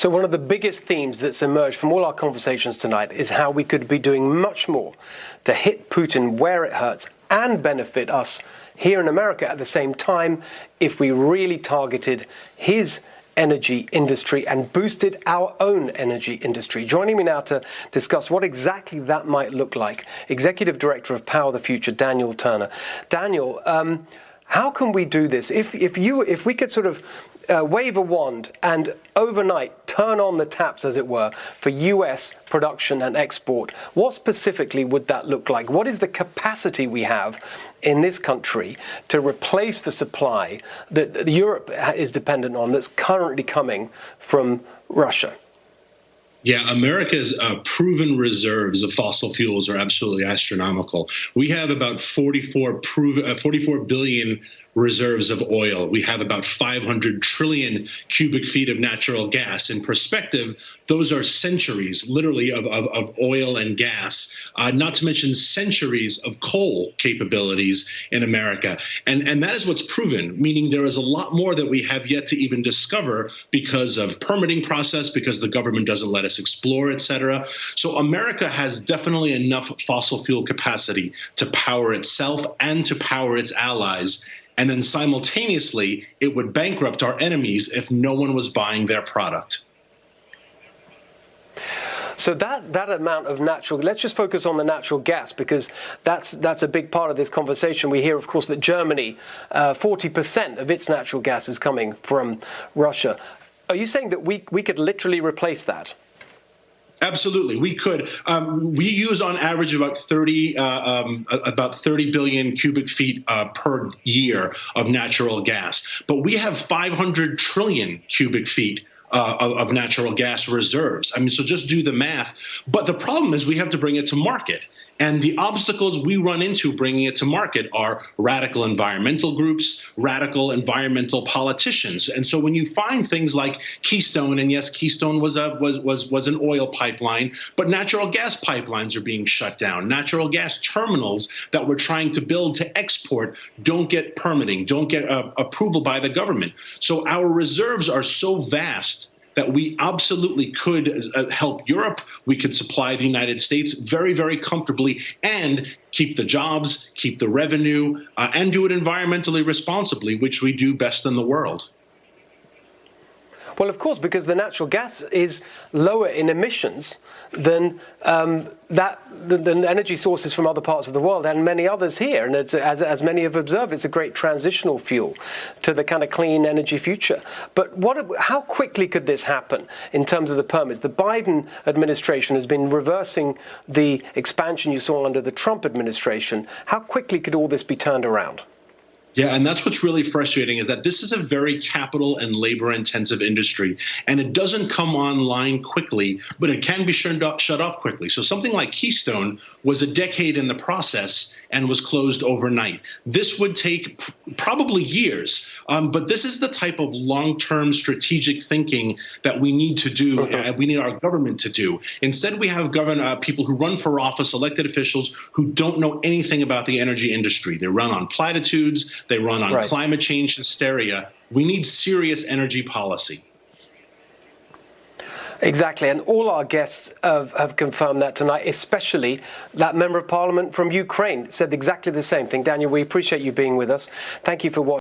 So one of the biggest themes that's emerged from all our conversations tonight is how we could be doing much more to hit Putin where it hurts and benefit us here in America at the same time if we really targeted his energy industry and boosted our own energy industry. Joining me now to discuss what exactly that might look like, Executive Director of Power the Future, Daniel Turner. Daniel, how can we do this? If we could sort of wave a wand and overnight turn on the taps, as it were, for US production and export, what specifically would that look like? What is the capacity we have in this country to replace the supply that Europe is dependent on that's currently coming from Russia? Yeah, America's proven reserves of fossil fuels are absolutely astronomical. We have about 44 billion reserves of oil. We have about 500 trillion cubic feet of natural gas. In perspective, those are centuries, literally, of oil and gas, not to mention centuries of coal capabilities in America. And that is what's proven, meaning there is a lot more that we have yet to even discover because of permitting process, because the government doesn't let us explore, et cetera. So America has definitely enough fossil fuel capacity to power itself and to power its allies. And then simultaneously, it would bankrupt our enemies if no one was buying their product. So that amount of natural, let's just focus on the natural gas, because that's a big part of this conversation. We hear, of course, that Germany, 40% of its natural gas is coming from Russia. Are you saying that we could literally replace that? Absolutely, we could. We use on average about 30 billion cubic feet per year of natural gas, but we have 500 trillion cubic feet of natural gas reserves. I mean, so just do the math. But the problem is we have to bring it to market. And the obstacles we run into bringing it to market are radical environmental groups, radical environmental politicians. And so when you find things like Keystone, and yes, Keystone was an oil pipeline, but natural gas pipelines are being shut down. Natural gas terminals that we're trying to build to export don't get permitting, don't get approval by the government. So our reserves are so vast that we absolutely could help Europe. We could supply the United States very, very comfortably and keep the jobs, keep the revenue, and do it environmentally responsibly, which we do best in the world. Well, of course, because the natural gas is lower in emissions than than energy sources from other parts of the world and many others here. And as many have observed, it's a great transitional fuel to the kind of clean energy future. But how quickly could this happen in terms of the permits? The Biden administration has been reversing the expansion you saw under the Trump administration. How quickly could all this be turned around? Yeah, and that's what's really frustrating is that this is a very capital and labor intensive industry, and it doesn't come online quickly, but it can be shut off quickly. So something like Keystone was a decade in the process and was closed overnight. This would take probably years, but this is the type of long-term strategic thinking that we need to do, we need our government to do. Instead, we have people who run for office, elected officials, who don't know anything about the energy industry. They run on platitudes. They run on climate change hysteria. We need serious energy policy. Exactly, and all our guests have confirmed that tonight, especially that member of parliament from Ukraine said exactly the same thing. Daniel, we appreciate you being with us. Thank you for watching.